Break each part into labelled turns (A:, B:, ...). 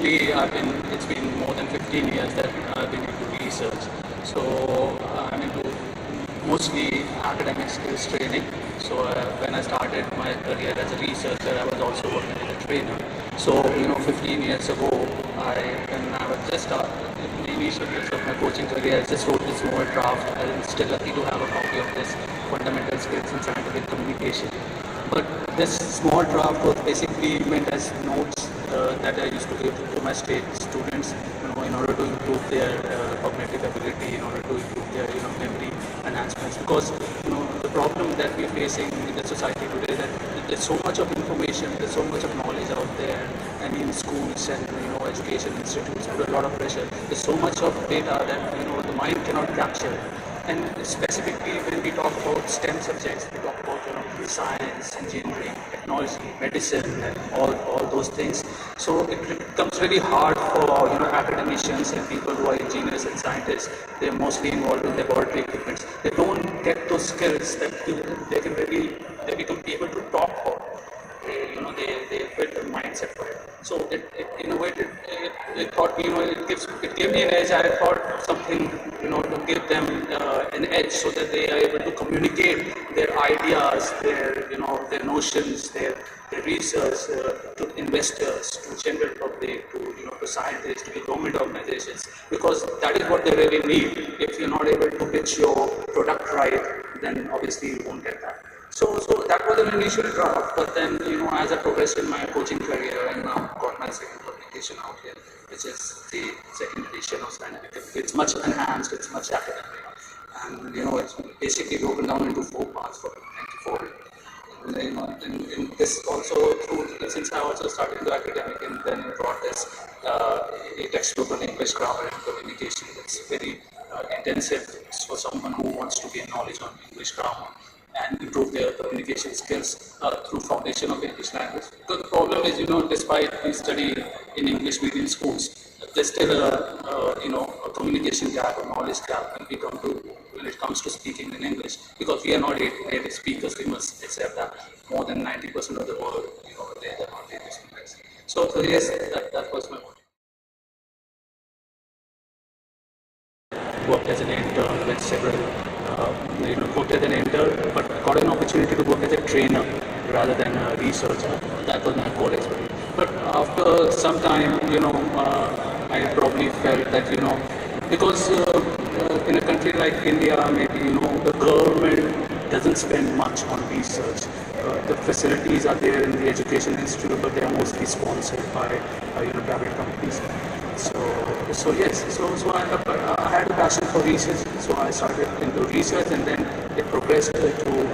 A: basically, it's been more than 15 years that I've been into research. So I'm into mostly academic skills training. So when I started my career as a researcher, I was also working as a trainer. So 15 years ago, when I was just in the initial years of my coaching career, I just wrote this small draft. I'm still lucky to have a copy of this fundamental skills in scientific communication. But this small draft was basically meant as notes that I used to give to my state students, in order to improve their cognitive ability, in order to improve their, memory enhancements. Because, the problem that we're facing in the society today, that there's so much of information, there's so much of knowledge out there, and in schools and, education institutes put a lot of pressure. There's so much of data that, the mind cannot capture. And specifically when we talk about STEM subjects, we talk about science, engineering, technology, medicine, and all those things. So it becomes really hard for academicians and people who are engineers and scientists. They're mostly involved in laboratory equipment. They don't get those skills that they become able to talk about. They build a mindset for it. So it thought me, it gave me an edge. I thought something, to give them an edge so that they are able to communicate their ideas, their notions, their research to investors, to general public, to scientists, to government organizations, because that is what they really need. If you're not able to pitch your product right, then obviously you won't get that. So that was an initial draft, but then, as I progressed in my coaching career, and now got my second publication out here, which is the second edition of Scientific. It's much enhanced, it's much academic, and, it's basically broken down into 4 parts for 94. And this also, since I also started into academic and then brought this a textbook on English grammar and communication. It's very intensive for someone who wants to gain knowledge on English grammar and improve their communication skills through foundation of English language. Because the problem is, despite we study in English medium schools, there's still a communication gap, a knowledge gap when it comes to speaking in English. Because we are not native speakers, we must accept that more than 90% of the world, they are not native speakers. So yes, that was my point. Worked as an intern with several, worked as an intern, but got an opportunity to work as a trainer rather than a researcher. That was my core expertise. But after some time, I probably felt that, because in a country like India, maybe, the government doesn't spend much on research. The facilities are there in the education institute, but they are mostly sponsored by, private companies. So yes, so I had a passion for research, so I started into research, and then it progressed to,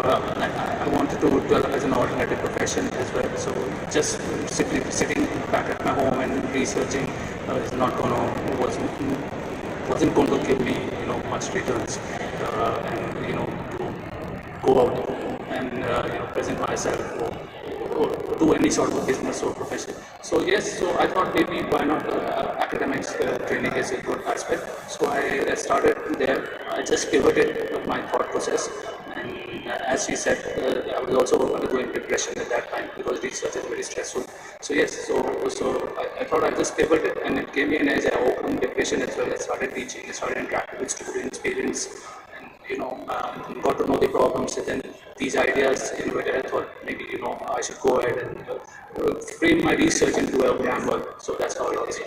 A: I wanted to develop as an alternative profession as well. So just sitting back at my home and researching is wasn't going to give me, much returns, and, to go out and, present myself or do any sort of business or profession. So yes, so I thought maybe why not academics training is a good aspect. So I started there. I just pivoted my thought process, and as she said, I was also undergoing depression at that time because research is very stressful. So yes, so I thought I just pivoted, and it gave me an edge. I overcome depression as well. I started teaching, I started interacting with students, parents, and got to know the problems, and then these ideas innovated. I thought maybe I should go ahead and frame my research into a framework. So that's how it is.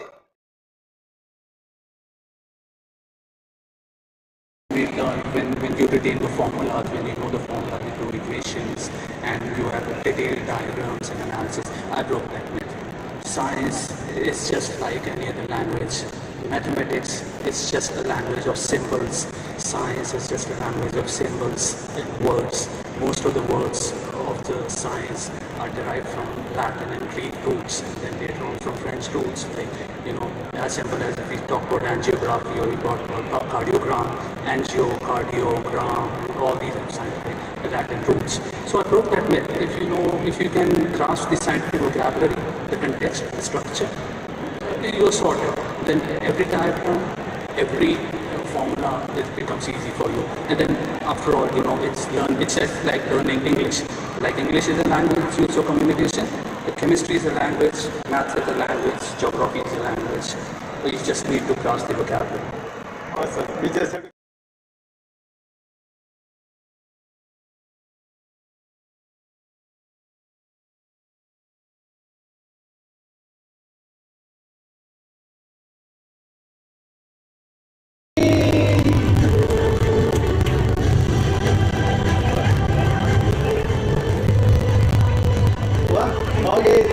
A: We learn when you retain the formulas, when you know the formula, you do equations, and you have detailed diagrams and analysis. I broke that myth. Science is just like any other language. Mathematics is just a language of symbols. Science is just a language of symbols and words. Most of the words of the science are derived from Latin and Greek roots, and then later on from French roots. Like, as simple as if we talk about angiography, or we talk about cardiogram, cardiogram, all these are scientific Latin roots. So I broke that myth. If you can grasp the scientific vocabulary, the context, the structure, you're sorted. Then every diagram, every formula, it becomes easy for you. And then after all, it's just like learning English. Like English is a language used for communication. The chemistry is a language, maths is a language, geography is a language. We just need to cross the vocabulary.
B: Awesome. We just have to